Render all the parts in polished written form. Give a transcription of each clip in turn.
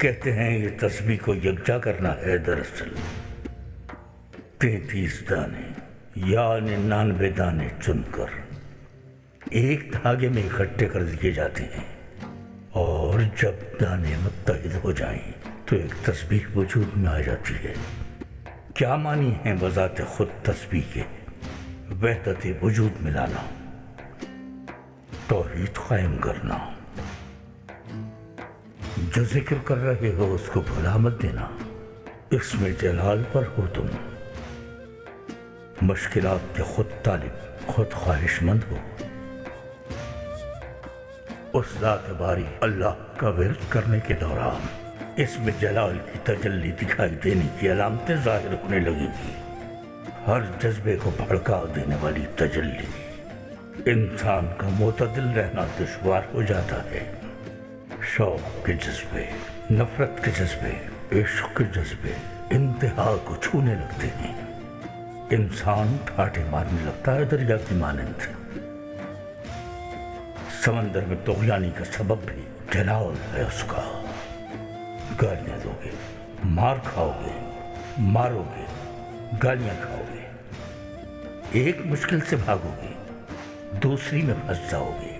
کہتے ہیں یہ تسبیح کو یکجا کرنا ہے، دراصل 33 دانے یا 99 دانے چن کر ایک دھاگے میں اکٹھے کر دیے جاتے ہیں، اور جب دانے متحد ہو جائیں تو ایک تسبیح وجود میں آ جاتی ہے۔ کیا معنی ہے بذات خود تسبیح کے؟ وحدت وجود میں لانا، توحید قائم کرنا۔ جو ذکر کر رہے ہو اس کو بھلا مت دینا، اس میں جلال پر ہو تم، مشکلات کے خود طالب، خود خواہش مند ہو۔ اس ذات باری اللہ کا ورد کرنے کے دوران اس میں جلال کی تجلی دکھائی دینے کی علامتیں ظاہر ہونے لگیں گی۔ ہر جذبے کو بھڑکا دینے والی تجلی، انسان کا معتدل رہنا دشوار ہو جاتا ہے۔ شوق کے جذبے، نفرت کے جذبے، عشق کے جذبے انتہا کو چھونے لگتے ہیں۔ انسان ٹھاٹھے مارنے لگتا ہے دریا کی مانند۔ سمندر میں طغیانی کا سبب بھی جلال ہے اس کا۔ گالیاں دو گے، مار کھاؤ گے، مارو گے، گالیاں کھاؤ گے، ایک مشکل سے بھاگو گے، دوسری میں پھنس جاؤ گے۔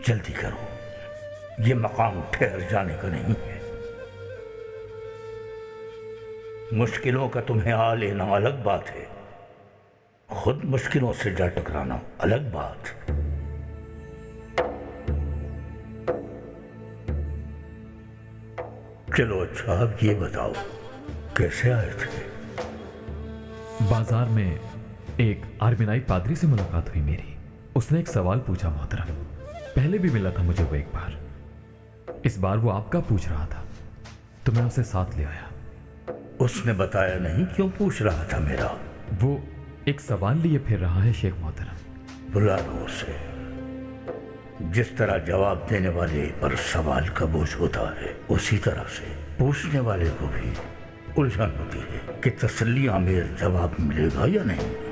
جلدی کرو، یہ مقام ٹھہر جانے کا نہیں ہے۔ مشکلوں کا تمہیں آ لینا الگ بات ہے، خود مشکلوں سے جا ٹکرانا الگ بات۔ چلو اچھا، اب یہ بتاؤ کیسے آئے تھے؟ بازار میں ایک آرمینائی پادری سے ملاقات ہوئی میری۔ اس نے ایک سوال پوچھا محترم، پہلے بھی ملا تھا مجھے وہ ایک بار، اس بار وہ آپ کا پوچھ رہا تھا تو میں اسے ساتھ لے آیا۔ اس نے بتایا نہیں کیوں پوچھ رہا تھا میرا؟ وہ ایک سوال لیے پھر رہا ہے شیخ محترم۔ بلا لو اسے۔ جس طرح جواب دینے والے پر سوال کا بوجھ ہوتا ہے، اسی طرح سے پوچھنے والے کو بھی الجھن ہوتی ہے کہ تسلی آمیز جواب ملے گا یا نہیں۔